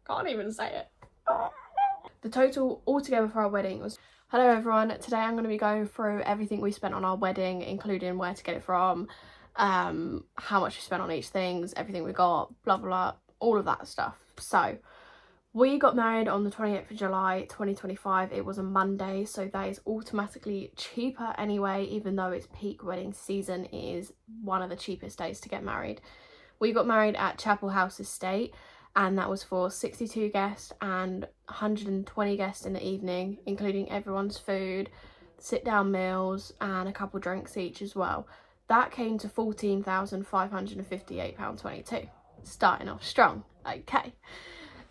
Can't even say it. The total altogether for our wedding was... Hello everyone, today I'm going to be going through everything we spent on our wedding, including where to get it from, how much we spent on each thing, everything we got, blah blah, all of that stuff. So we got married on the 28th of July 2025. It was a Monday, so that is automatically cheaper anyway, even though it's peak wedding season. It is one of the cheapest days to get married. We got married at Chapel House Estate, and that was for 62 guests and 120 guests in the evening, including everyone's food, sit down meals and a couple drinks each as well. That came to £14,558.22. Starting off strong. Okay.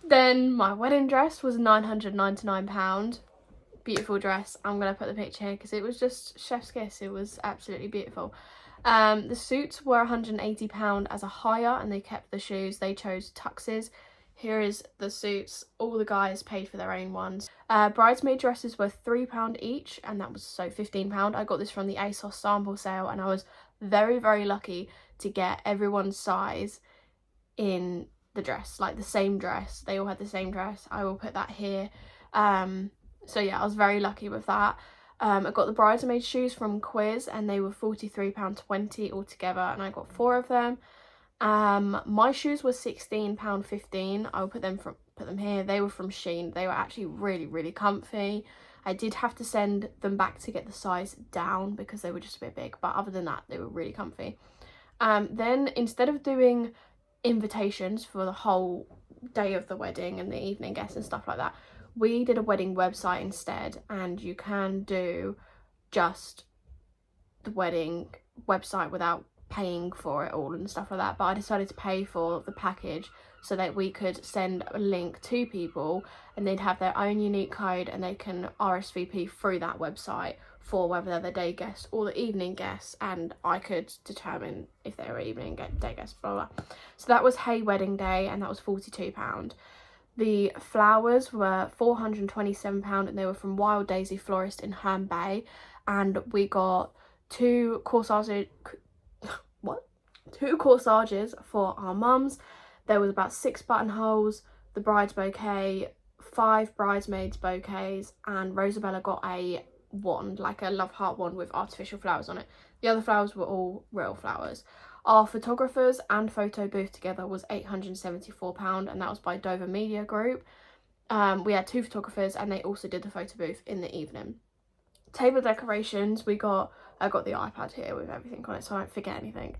Then my wedding dress was £999. Beautiful dress. I'm going to put the picture here because it was just chef's kiss. It was absolutely beautiful. The suits were £180 as a hire, and they kept the shoes. They chose tuxes. Here is the suits. All the guys paid for their own ones. Bridesmaid dresses were £3 each, and that was so £15. I got this from the ASOS sample sale, and I was very, very lucky to get everyone's size in the dress, like the same dress. They all had the same dress. I will put that here. So yeah, I was very lucky with that. I got the bridesmaid shoes from Quiz, and they were £43.20 altogether, and I got 4 of them. My shoes were £16.15. I'll put them here. They were from Shein. They were actually really, really comfy. I did have to send them back to get the size down because they were just a bit big, but other than that, they were really comfy. Then instead of doing invitations for the whole day of the wedding and the evening guests and stuff like that, we did a wedding website instead, and you can do just the wedding website without paying for it all and stuff like that. But I decided to pay for the package so that we could send a link to people, and they'd have their own unique code, and they can RSVP through that website for whether they're the day guests or the evening guests, and I could determine if they were evening day guests, blah blah. So that was Hey Wedding Day, and that was £42. The flowers were £427, and they were from Wild Daisy Florist in Herne Bay, and we got two corsages for our mums. There was about 6 buttonholes, the bride's bouquet, 5 bridesmaids bouquets, and Rosabella got a wand, like a love heart wand with artificial flowers on it. The other flowers were all real flowers. Our photographers and photo booth together was £874, and that was by Dover Media Group. We had 2 photographers, and they also did the photo booth in the evening. Table decorations, I got the iPad here with everything on it so I don't forget anything.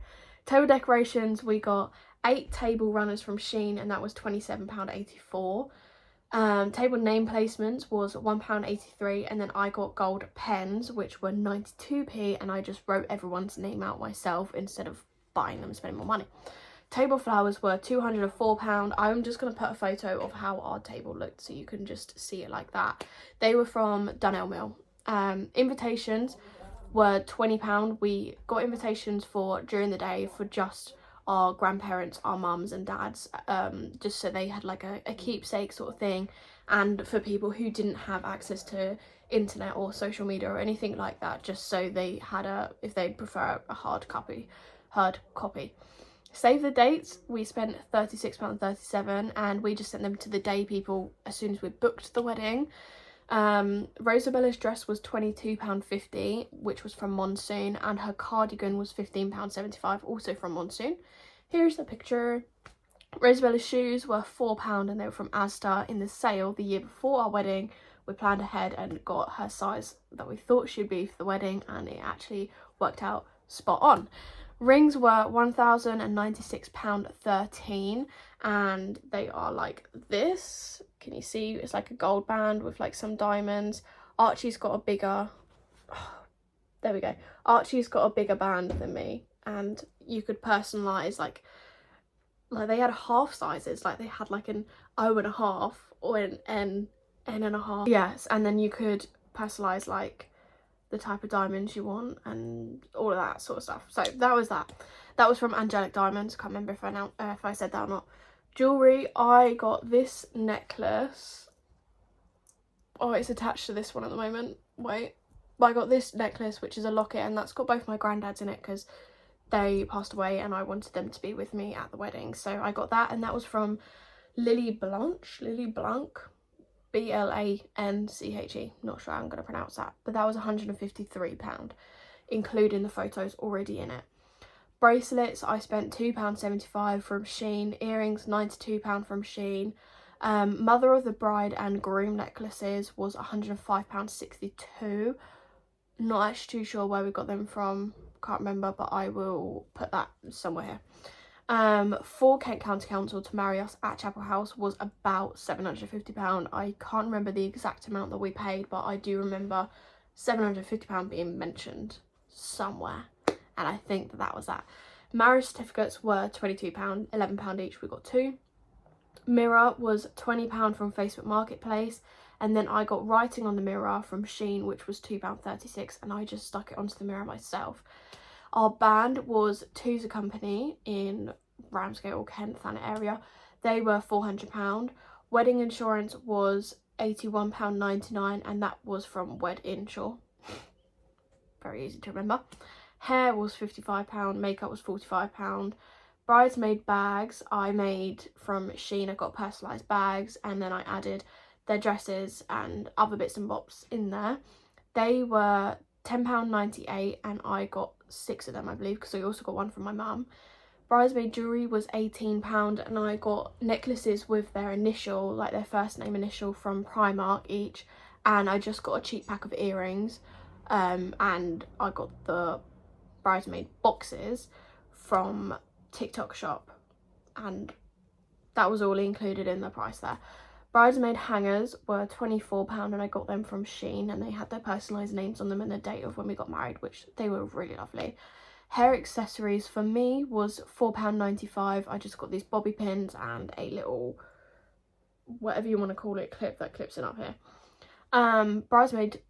Table decorations, we got 8 table runners from Shein, and that was £27.84. Table name placements was £1.83, and then I got gold pens, which were 92p, and I just wrote everyone's name out myself instead of buying them and spending more money. Table flowers were £204. I'm just going to put a photo of how our table looked so you can just see it like that. They were from Dunelm Mill. Invitations were £20. We got invitations for during the day for just our grandparents, our mums and dads, just so they had like a keepsake sort of thing, and for people who didn't have access to internet or social media or anything like that, just so they had if they prefer a hard copy. Save the dates, we spent £36.37, and we just sent them to the day people as soon as we booked the wedding. Rosabella's dress was £22.50, which was from Monsoon, and her cardigan was £15.75, also from Monsoon. Here's the picture. Rosabella's shoes were £4, and they were from Asda in the sale the year before our wedding. We planned ahead and got her size that we thought she'd be for the wedding, and it actually worked out spot on. Rings were £1,096.13, and they are like this. Can you see? It's like a gold band with like some diamonds. Archie's got a bigger... there we go. Archie's got a bigger band than me, and you could personalise like they had half sizes. Like they had like an O.5 or an N.5. Yes, and then you could personalise like the type of diamonds you want and all of that sort of stuff. So that was that. That was from Angelic Diamonds. Can't remember if I said that or not. Jewellery, I got this necklace. Oh, it's attached to this one at the moment. Wait. But I got this necklace, which is a locket, and that's got both my granddads in it because they passed away and I wanted them to be with me at the wedding. So I got that, and that was from Lily Blanche, Blanche, not sure how I'm going to pronounce that, but that was £153, including the photos already in it. Bracelets, I spent £2.75 from Shein. Earrings, £92 from Shein. Mother of the bride and groom necklaces was £105.62. Not actually too sure where we got them from, can't remember, but I will put that somewhere here. For Kent County Council to marry us at Chapel House was about £750. I can't remember the exact amount that we paid, but I do remember £750 being mentioned somewhere, and I think that was that. Marriage certificates were £22, £11 each, we got 2. Mirror was £20 from Facebook Marketplace, and then I got writing on the mirror from Shein, which was £2.36, and I just stuck it onto the mirror myself. Our band was Two's a Company in Ramsgate or Kent, Thanet area. They were £400. Wedding insurance was £81.99, and that was from WedInsure. Very easy to remember. Hair was £55, makeup was £45. Bridesmaid bags I made from Shein. I got personalised bags, and then I added their dresses and other bits and bobs in there. They were £10.98, and I got 6 of them, I believe, because I also got one from my mum. Bridesmaid jewellery was £18, and I got necklaces with their initial, like their first name initial, from Primark each, and I just got a cheap pack of earrings, and I got the bridesmaid boxes from TikTok shop, and that was all included in the price there. Bridesmaid hangers were £24, and I got them from Shein, and they had their personalised names on them and the date of when we got married, which they were really lovely. Hair accessories for me was £4.95. I just got these bobby pins and a little, whatever you want to call it, clip that clips it up here. Bridesmaid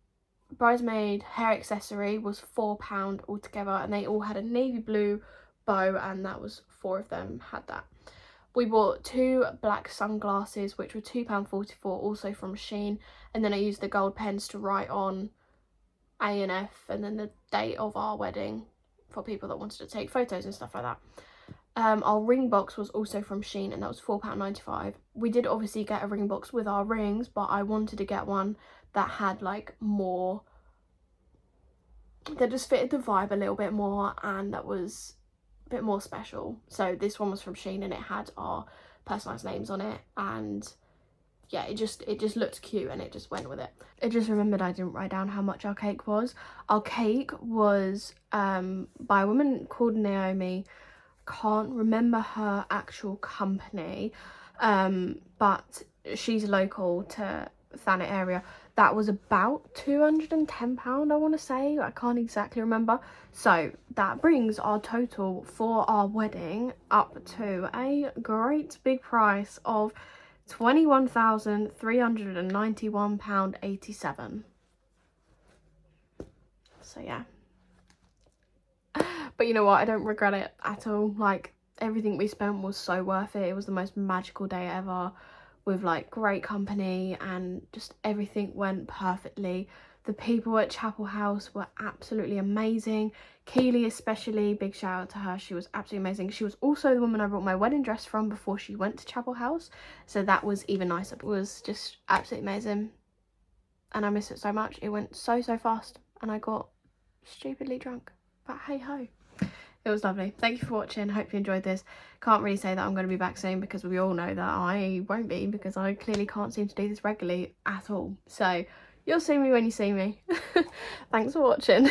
hair accessory was £4 altogether, and they all had a navy blue bow, and that was 4 of them had that. We bought 2 black sunglasses, which were £2.44, also from Shein, and then I used the gold pens to write on A&F and then the date of our wedding for people that wanted to take photos and stuff like that. Our ring box was also from Shein, and that was £4.95. We did obviously get a ring box with our rings, but I wanted to get one that had like more, that just fitted the vibe a little bit more, and that was bit more special. So this one was from Shein, and it had our personalised names on it, and yeah, it just looked cute, and it just went with it. I just remembered I didn't write down how much our cake was. Our cake was by a woman called Naomi. Can't remember her actual company, but she's local to Thanet area. That was about £210, I want to say. I can't exactly remember. So that brings our total for our wedding up to a great big price of £21,391.87. So yeah. But you know what? I don't regret it at all. Like, everything we spent was so worth it. It was the most magical day ever, with like great company, and just everything went perfectly. The people at Chapel House were absolutely amazing. Keely especially, big shout out to her. She was absolutely amazing. She was also the woman I brought my wedding dress from before she went to Chapel House, so that was even nicer. It was just absolutely amazing, and I miss it so much. It went so fast, and I got stupidly drunk, but hey ho. It was lovely. Thank you for watching. Hope you enjoyed this. Can't really say that I'm going to be back soon, because we all know that I won't be, because I clearly can't seem to do this regularly at all. So you'll see me when you see me. Thanks for watching.